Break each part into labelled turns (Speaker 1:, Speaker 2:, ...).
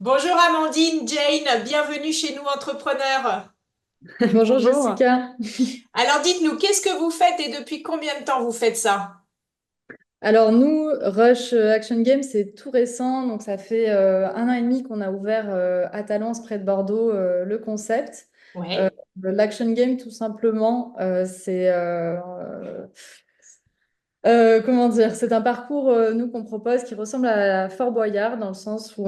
Speaker 1: Bonjour Amandine, Jane, bienvenue chez nous entrepreneurs.
Speaker 2: Bonjour
Speaker 3: Bonjour.
Speaker 2: Jessica.
Speaker 1: Alors dites-nous, qu'est-ce que vous faites et depuis combien de temps vous faites ça?
Speaker 2: Alors nous, Rush Action Game, c'est tout récent, donc ça fait 1 an et demi qu'on a ouvert à Talence, près de Bordeaux, le concept. Euh,
Speaker 1: Ouais,
Speaker 2: l'Action Game, tout simplement, comment dire, c'est un parcours, nous, qu'on propose qui ressemble à Fort Boyard, dans le sens où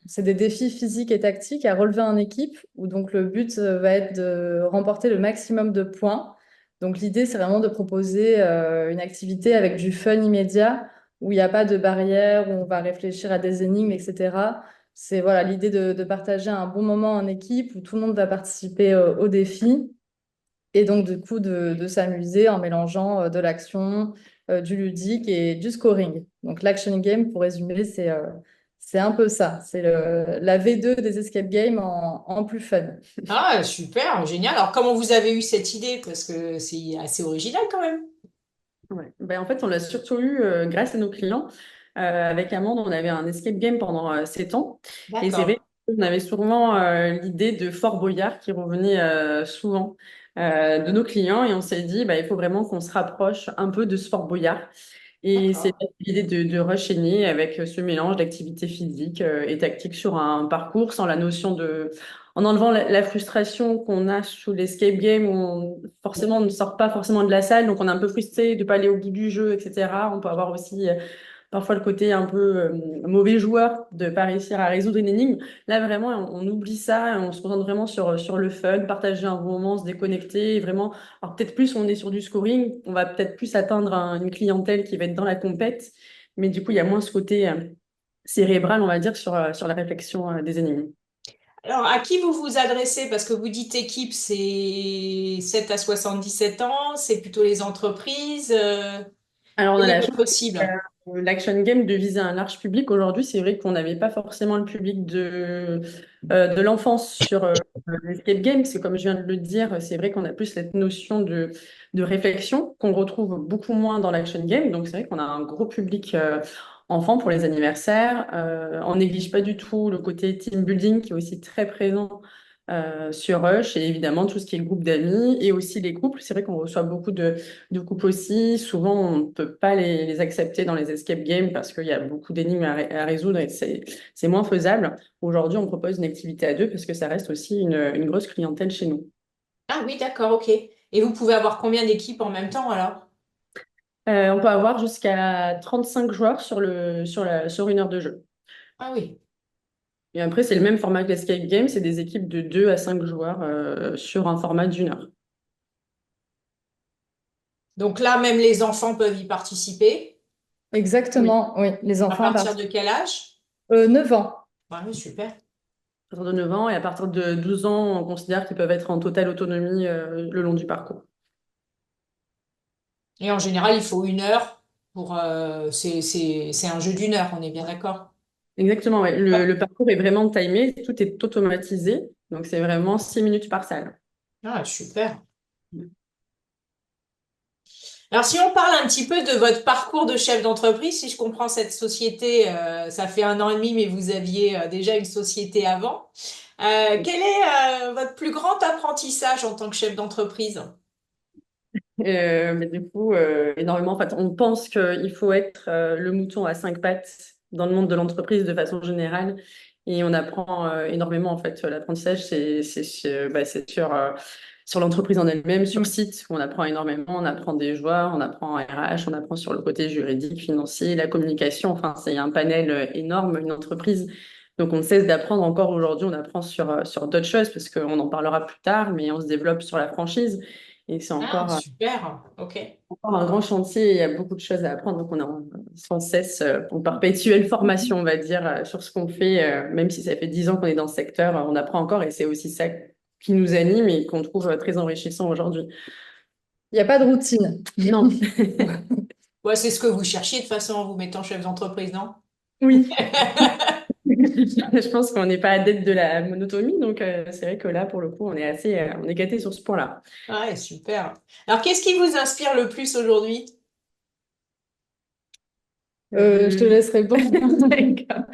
Speaker 2: c'est des défis physiques et tactiques à relever en équipe, où donc le but va être de remporter le maximum de points. Donc l'idée, c'est vraiment de proposer une activité avec du fun immédiat, où il n'y a pas de barrière, où on va réfléchir à des énigmes, etc. C'est voilà, l'idée de partager un bon moment en équipe, où tout le monde va participer au défi. Et donc, du coup, de s'amuser en mélangeant de l'action, du ludique et du scoring. Donc, l'action game, pour résumer, c'est un peu ça. C'est la V2 des escape games en plus fun.
Speaker 1: ah super, génial. Alors comment vous avez eu cette idée? Parce que c'est assez original quand même.
Speaker 3: Ouais. En fait, on l'a surtout eu grâce à nos clients. Avec Amande, on avait un escape game pendant 7 ans. Et c'est vrai
Speaker 1: D'accord,
Speaker 3: qu'on avait souvent l'idée de Fort Boyard qui revenait souvent de nos clients. Et on s'est dit, il faut vraiment qu'on se rapproche un peu de ce Fort Boyard. Et c'est
Speaker 1: d'accord,
Speaker 3: l'idée de Rush est née avec ce mélange d'activité physique et tactique sur un parcours sans la notion de... En enlevant la frustration qu'on a sous l'escape game où forcément on ne sort pas forcément de la salle, donc on est un peu frustré de pas aller au bout du jeu, etc. On peut avoir aussi parfois le côté un peu mauvais joueur de pas réussir à résoudre une énigme. Là vraiment on oublie ça, et on se concentre vraiment sur le fun, partager un bon moment, se déconnecter, et vraiment alors peut-être plus on est sur du scoring, on va peut-être plus atteindre une clientèle qui va être dans la compète, mais du coup il y a moins ce côté cérébral, on va dire, sur la réflexion des énigmes.
Speaker 1: alors à qui vous vous adressez? Parce que vous dites équipe, c'est 7 à 77 ans, c'est plutôt les entreprises.
Speaker 3: Alors on a
Speaker 1: Quelle est
Speaker 3: la chance,
Speaker 1: votre cible?
Speaker 3: l'action game, de viser un large public. Aujourd'hui, c'est vrai qu'on n'avait pas forcément le public de l'enfance sur l'escape game. C'est comme je viens de le dire, c'est vrai qu'on a plus cette notion de réflexion qu'on retrouve beaucoup moins dans l'action game. Donc c'est vrai qu'on a un gros public enfant pour les anniversaires. On néglige pas du tout le côté team building qui est aussi très présent sur Rush, et évidemment tout ce qui est groupe d'amis et aussi les couples. C'est vrai qu'on reçoit beaucoup de couples aussi. Souvent, on ne peut pas les accepter dans les escape games parce qu'il y a beaucoup d'énigmes à résoudre et c'est moins faisable. Aujourd'hui, on propose une activité à deux parce que ça reste aussi une grosse clientèle chez nous.
Speaker 1: Ah oui, d'accord, ok. Et vous pouvez avoir combien d'équipes en même temps alors?
Speaker 3: On peut avoir jusqu'à 35 joueurs sur une heure de jeu.
Speaker 1: Ah oui.
Speaker 3: Et après, c'est le même format que l'escape game, c'est des équipes de 2 à 5 joueurs sur un format d'1 heure.
Speaker 1: Donc là, même les enfants peuvent y participer.
Speaker 3: Oui.
Speaker 2: Exactement, oui. Les
Speaker 1: À
Speaker 2: enfants à
Speaker 1: partir
Speaker 2: partir
Speaker 1: de quel âge?
Speaker 2: de 9 ans.
Speaker 1: Ouais, oui, super.
Speaker 3: À partir de 9 ans et à partir de 12 ans, on considère qu'ils peuvent être en totale autonomie le long du parcours.
Speaker 1: Et en général, il faut 1 heure pour. C'est un jeu d'1 heure, on est bien d'accord.
Speaker 3: Exactement, ouais. Le,
Speaker 1: Ouais.
Speaker 3: le parcours est vraiment timé, tout est automatisé, donc c'est vraiment 6 minutes par salle.
Speaker 1: Ah, super. Alors, si on parle un petit peu de votre parcours de chef d'entreprise, si je comprends cette société, ça fait 1 an et demi, mais vous aviez déjà une société avant. Quel est votre plus grand apprentissage en tant que chef d'entreprise?
Speaker 3: Mais du coup, énormément, en fait, on pense qu'il faut être le mouton à 5 pattes dans le monde de l'entreprise de façon générale, et on apprend énormément, en fait. L'apprentissage, c'est sur l'entreprise en elle-même, sur
Speaker 2: Mm.
Speaker 3: site, où on apprend énormément, on apprend des joueurs, on apprend en RH, on apprend sur le côté juridique, financier, la communication, enfin, c'est un panel énorme, une entreprise. Donc, on ne cesse d'apprendre encore aujourd'hui, on apprend sur d'autres choses, parce qu'on en parlera plus tard, mais on se développe sur la franchise. Et c'est
Speaker 1: Ah,
Speaker 3: encore
Speaker 1: super. OK.
Speaker 3: encore un grand chantier, il y a beaucoup de choses à apprendre, donc on est sans cesse en perpétuelle formation, on va dire, sur ce qu'on fait, même si ça fait 10 ans qu'on est dans ce secteur, on apprend encore et c'est aussi ça qui nous anime et qu'on trouve très enrichissant aujourd'hui.
Speaker 2: Il n'y a pas de routine.
Speaker 3: Non,
Speaker 1: Ouais, c'est ce que vous cherchiez de toute façon en vous mettant chef d'entreprise, non?
Speaker 3: oui. Je pense qu'on n'est pas adepte de la monotomie, donc c'est vrai que là, pour le coup, on est gâté sur ce point-là.
Speaker 1: Ouais, super. Alors, qu'est-ce qui vous inspire le plus aujourd'hui?
Speaker 2: Je te laisse répondre.
Speaker 3: D'accord.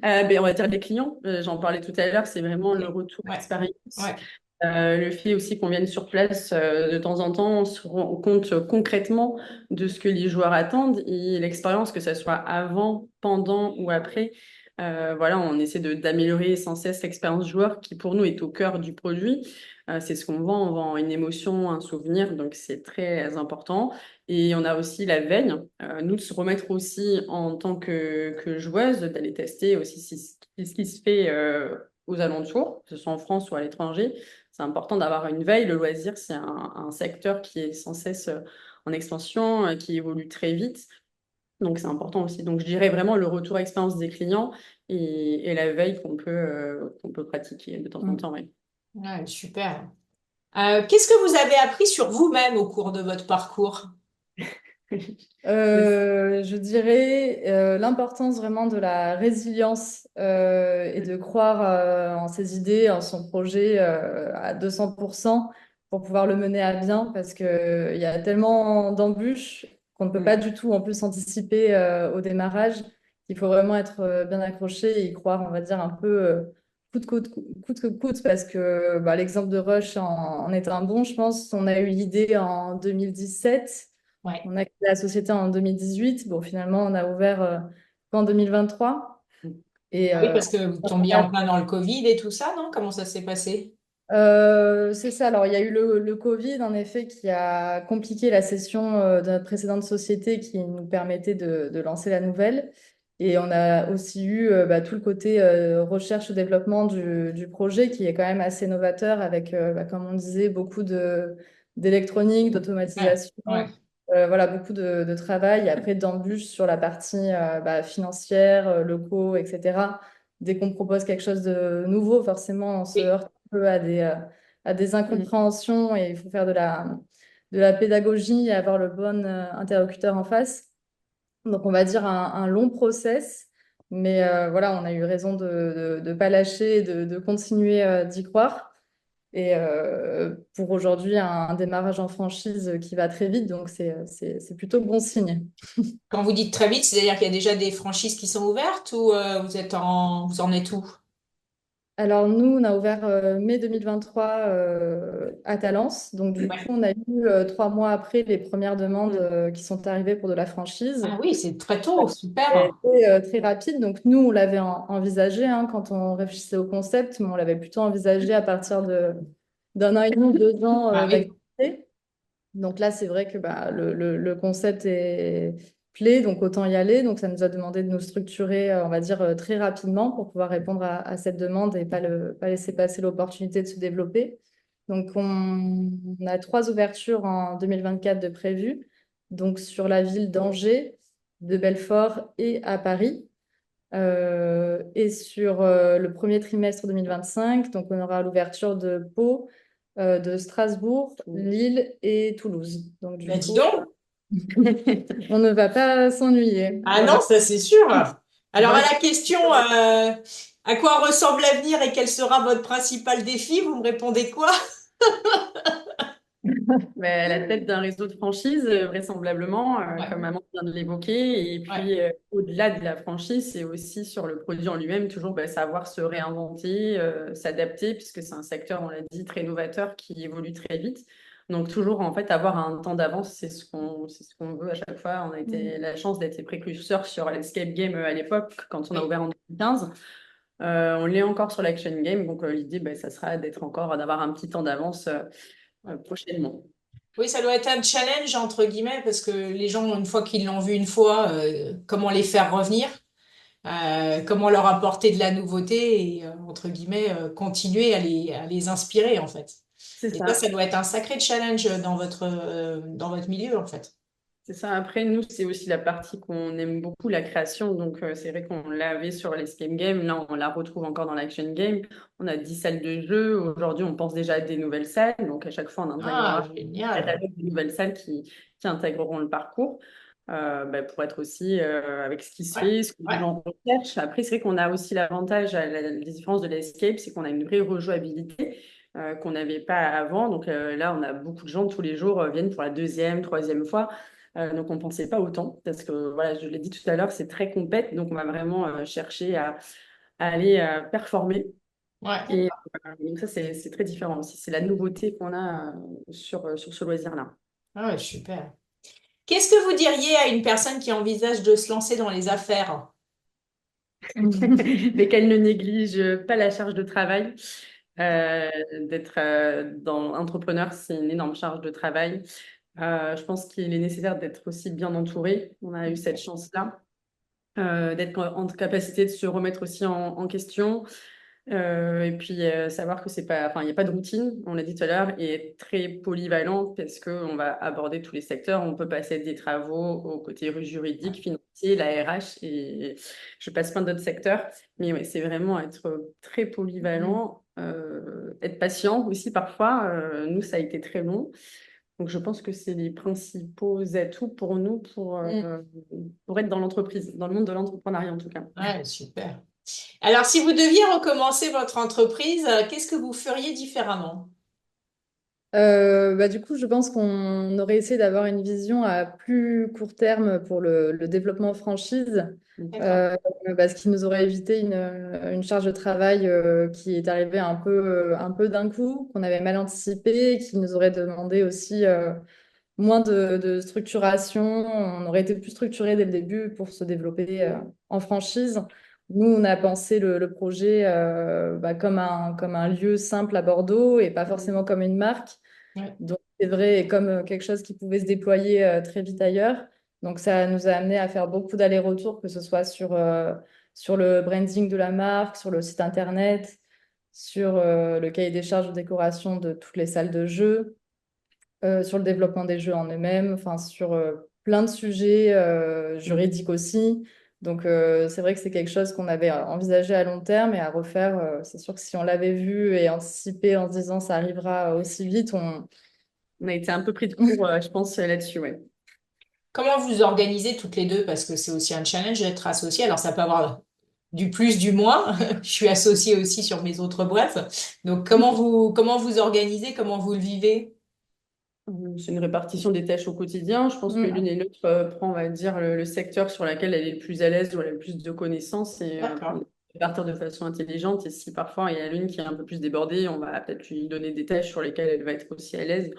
Speaker 3: On va dire les clients. J'en parlais tout à l'heure, c'est vraiment le retour
Speaker 1: Ouais,
Speaker 3: expérience.
Speaker 1: ouais.
Speaker 3: Le fait aussi qu'on vienne sur place de temps en temps, on se rend compte concrètement de ce que les joueurs attendent et l'expérience, que ce soit avant, pendant ou après. Voilà, on essaie d'améliorer sans cesse l'expérience joueur qui pour nous est au cœur du produit. C'est ce qu'on vend, on vend une émotion, un souvenir, donc c'est très important. Et on a aussi la veille, nous de se remettre aussi en tant que joueuse, d'aller tester aussi ce qui se fait aux alentours, que ce soit en France ou à l'étranger. C'est important d'avoir une veille. Le loisir, c'est un secteur qui est sans cesse en expansion, qui évolue très vite. Donc, c'est important aussi. Donc, je dirais vraiment le retour expérience des clients et la veille qu'on peut pratiquer de temps en
Speaker 2: Mm.
Speaker 3: temps. Ouais.
Speaker 1: Ouais, super. Qu'est-ce que vous avez appris sur vous-même au cours de votre parcours?
Speaker 2: Je dirais l'importance vraiment de la résilience et de croire en ses idées, en son projet à 200% pour pouvoir le mener à bien parce que il y a tellement d'embûches qu'on ne peut pas
Speaker 3: Mm.
Speaker 2: du tout en plus anticiper au démarrage qu'il faut vraiment être bien accroché et y croire, on va dire, un peu coûte que coûte parce que bah, l'exemple de Rush en est un bon, je pense. On a eu l'idée en 2017.
Speaker 1: Ouais.
Speaker 2: On a créé la société en 2018. Bon, finalement, on a ouvert qu'en 2023. Et
Speaker 1: Oui, parce que vous tombiez en plein dans le Covid et tout ça, non? Comment ça s'est passé?
Speaker 2: c'est ça. Alors, il y a eu le Covid, en effet, qui a compliqué la session de notre précédente société qui nous permettait de lancer la nouvelle. Et on a aussi eu bah, tout le côté recherche-développement du projet qui est quand même assez novateur avec, bah, comme on disait, beaucoup d'électronique,
Speaker 1: Ouais,
Speaker 2: d'automatisation.
Speaker 1: ouais.
Speaker 2: Voilà, beaucoup de travail, et après d'embûches sur la partie bah, financière, locaux, etc. Dès qu'on propose quelque chose de nouveau, forcément, on se
Speaker 1: Oui.
Speaker 2: heurte un peu à des
Speaker 3: Mm.
Speaker 2: incompréhensions et il faut faire de la pédagogie et avoir le bon interlocuteur en face. Donc, on va dire un long process, mais voilà, on a eu raison de ne pas lâcher et de continuer d'y croire. Et pour aujourd'hui, un démarrage en franchise qui va très vite, donc c'est plutôt bon signe.
Speaker 1: Quand vous dites très vite, c'est-à-dire qu'il y a déjà des franchises qui sont ouvertes ou vous en êtes où?
Speaker 2: Alors nous, on a ouvert mai 2023 à Talence. Donc du coup,
Speaker 1: Ouais.
Speaker 2: on a eu 3 mois après les premières demandes
Speaker 3: Mm.
Speaker 2: qui sont arrivées pour de la
Speaker 1: Ah
Speaker 2: franchise.
Speaker 1: oui, c'est très tôt,
Speaker 2: Et
Speaker 1: super.
Speaker 2: c'est très rapide. Donc nous, on l'avait envisagé hein, quand on réfléchissait au concept, mais on l'avait plutôt envisagé à partir d'un an et demi, 2 ans
Speaker 1: Ah oui.
Speaker 2: d'activité. Donc là, c'est vrai que bah, le concept est plaît, donc autant y aller. Donc ça nous a demandé de nous structurer, on va dire, très rapidement pour pouvoir répondre à cette demande et pas laisser passer l'opportunité de se développer. Donc on a 3 ouvertures en 2024 de prévues, donc sur la ville d'Angers, de Belfort et à Paris. Et sur le premier trimestre 2025, donc on aura l'ouverture de Pau, de Strasbourg, Lille et Toulouse. Donc du
Speaker 1: Ben dis
Speaker 2: coup,
Speaker 1: donc.
Speaker 2: on ne va pas s'ennuyer.
Speaker 1: Ah non,
Speaker 2: Voilà.
Speaker 1: ça c'est sûr. Alors à
Speaker 3: Moi,
Speaker 1: la question, à quoi ressemble l'avenir et quel sera votre principal défi, vous me répondez quoi?
Speaker 3: mais à la tête d'un réseau de franchise, vraisemblablement,
Speaker 1: Ouais,
Speaker 3: comme Maman vient de l'évoquer. Et
Speaker 1: ouais.
Speaker 3: puis, au-delà de la franchise, c'est aussi sur le produit en lui-même, toujours savoir se réinventer, s'adapter, puisque c'est un secteur, on l'a dit, très novateur qui évolue très vite. Donc, toujours, en fait, avoir un temps d'avance, c'est ce qu'on veut à chaque fois. On a été
Speaker 2: Mhm.
Speaker 3: la chance d'être les précurseurs sur l'escape game à l'époque, quand on a
Speaker 1: Oui.
Speaker 3: ouvert en 2015. On l'est encore sur l'action game. Donc, l'idée, ça sera d'avoir un petit temps d'avance prochainement.
Speaker 1: Oui, ça doit être un challenge entre guillemets parce que les gens, une fois qu'ils l'ont vu une fois, comment les faire revenir, comment leur apporter de la nouveauté et entre guillemets continuer à les inspirer en fait.
Speaker 3: C'est
Speaker 1: Et
Speaker 3: ça.
Speaker 1: ça doit être un sacré challenge dans votre milieu en fait.
Speaker 3: C'est ça. Après, nous, c'est aussi la partie qu'on aime beaucoup, la création. Donc, c'est vrai qu'on l'avait sur l'escape game. Là, on la retrouve encore dans l'action game. On a 10 salles de jeu. Aujourd'hui, on pense déjà à des nouvelles salles. Donc, à chaque fois, on
Speaker 1: Ah,
Speaker 3: intégrera un
Speaker 1: génial.
Speaker 3: catalogue de nouvelles salles qui intégreront le parcours pour être aussi avec ce qui se
Speaker 1: Ouais,
Speaker 3: fait, ce que les
Speaker 1: ouais.
Speaker 3: gens recherchent. Après, c'est vrai qu'on a aussi l'avantage, la différence de l'escape, c'est qu'on a une vraie rejouabilité. Qu'on n'avait pas avant. Donc là, on a beaucoup de gens tous les jours viennent pour la deuxième, troisième fois. Donc, on ne pensait pas autant parce que, voilà, je l'ai dit tout à l'heure, c'est très complet. Donc, on va vraiment chercher à aller performer.
Speaker 1: Ouais.
Speaker 3: Et donc, ça, c'est très différent aussi. C'est la nouveauté qu'on a sur ce loisir-là.
Speaker 1: Ah ouais, super. Qu'est-ce que vous diriez à une personne qui envisage de se lancer dans les affaires?
Speaker 3: Mais qu'elle ne néglige pas la charge de travail. D'être entrepreneur, c'est une énorme charge de travail. Je pense qu'il est nécessaire d'être aussi bien entouré. On a eu cette chance-là, d'être en capacité de se remettre aussi en question. Et puis savoir que c'est pas, enfin, il n'y a pas de routine, on l'a dit tout à l'heure, et être très polyvalent parce qu'on va aborder tous les secteurs. On peut passer des travaux au côté juridique, financier, la RH, et je passe plein d'autres secteurs. Mais ouais, c'est vraiment être très polyvalent, être patient aussi parfois. Nous, ça a été très long. Donc, je pense que c'est les principaux atouts pour nous pour être dans l'entreprise, dans le monde de l'entrepreneuriat en tout cas.
Speaker 1: Ouais, super. Alors, si vous deviez recommencer votre entreprise, qu'est-ce que vous feriez différemment?
Speaker 2: Du coup, je pense qu'on aurait essayé d'avoir une vision à plus court terme pour le développement franchise,
Speaker 1: D'accord.
Speaker 2: euh, ce qui nous aurait évité une charge de travail qui est arrivée un peu d'un coup, qu'on avait mal anticipé, et qui nous aurait demandé aussi moins de structuration. On aurait été plus structuré dès le début pour se développer en franchise. Nous, on a pensé le projet comme un lieu simple à Bordeaux et pas forcément comme une marque.
Speaker 1: Ouais.
Speaker 2: Donc, c'est vrai, et comme quelque chose qui pouvait se déployer très vite ailleurs. Donc, ça nous a amené à faire beaucoup d'allers-retours, que ce soit sur le branding de la marque, sur le site internet, sur le cahier des charges de décoration de toutes les salles de jeu, sur le développement des jeux en eux-mêmes, enfin, sur plein de sujets juridiques aussi. Donc, c'est vrai que c'est quelque chose qu'on avait envisagé à long terme et à refaire. C'est sûr que si on l'avait vu et anticipé en se disant ça arrivera aussi vite,
Speaker 3: On a été un peu pris de court, je pense, là-dessus, ouais.
Speaker 1: Comment vous organisez toutes les deux? Parce que c'est aussi un challenge d'être associé. Alors, ça peut avoir du plus, du moins. Je suis associée aussi sur mes autres boîtes. Donc, comment vous organisez? Comment vous le vivez?
Speaker 3: C'est une répartition des tâches au quotidien. Je pense que
Speaker 2: Mm.
Speaker 3: l'une et l'autre prend, on va dire, le secteur sur lequel elle est le plus à l'aise ou elle a le plus de connaissances et
Speaker 1: D'accord.
Speaker 3: partir de façon intelligente. Et si parfois il y a l'une qui est un peu plus débordée, on va peut-être lui donner des tâches sur lesquelles elle va être aussi à l'aise.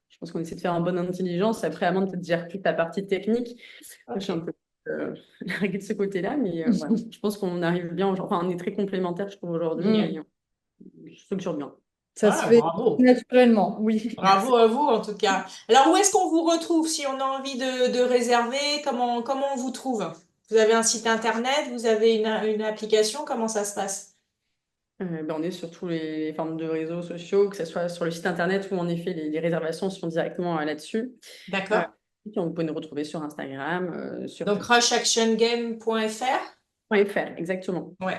Speaker 3: Je pense qu'on essaie de faire en bonne intelligence. Après, Amande peut-être gère toute la partie technique. Moi, je suis un
Speaker 1: Ok.
Speaker 3: peu larguée de ce côté-là, mais voilà. Je pense qu'on arrive bien. Enfin, on est très complémentaires, je trouve, aujourd'hui et
Speaker 2: Mm.
Speaker 3: on structure bien.
Speaker 2: Ça se
Speaker 1: Ah,
Speaker 2: fait
Speaker 1: bravo.
Speaker 2: naturellement, oui.
Speaker 1: Bravo à vous, en tout cas. Alors, où est-ce qu'on vous retrouve si on a envie de réserver? Comment on vous trouve? Vous avez un site internet? Vous avez une application? Comment ça se passe?
Speaker 3: On est sur tous les formes de réseaux sociaux, que ce soit sur le site internet où en effet les réservations sont directement là-dessus. Euh,
Speaker 1: D'accord.
Speaker 3: et puis, vous pouvez nous retrouver sur Instagram, sur
Speaker 1: Donc, rushactiongame.fr?
Speaker 3: .fr, exactement.
Speaker 1: Ouais.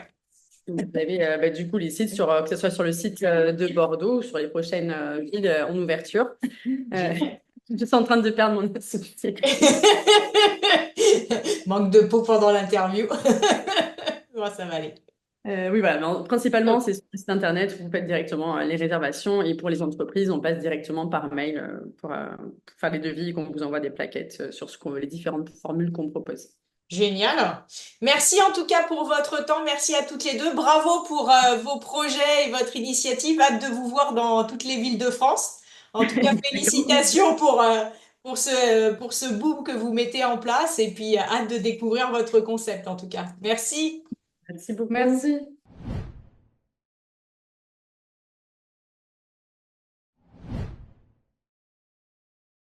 Speaker 3: Vous avez du coup les sites, que ce soit sur le site de Bordeaux ou sur les prochaines villes en ouverture. Euh,
Speaker 1: Génial.
Speaker 3: je suis en train de perdre mon associé.
Speaker 1: Manque de peau pendant l'interview. Bon, ça va aller.
Speaker 3: Oui, voilà. Mais principalement,
Speaker 1: Ok.
Speaker 3: c'est sur le site internet où vous faites directement les réservations et pour les entreprises, on passe directement par mail pour faire les devis et qu'on vous envoie des plaquettes sur les différentes formules qu'on propose.
Speaker 1: Génial. Merci en tout cas pour votre temps. Merci à toutes les deux. Bravo pour vos projets et votre initiative. Hâte de vous voir dans toutes les villes de France. En tout cas, félicitations pour ce boom que vous mettez en place et puis hâte de découvrir votre concept en tout cas. Merci.
Speaker 3: Merci beaucoup.
Speaker 2: Merci.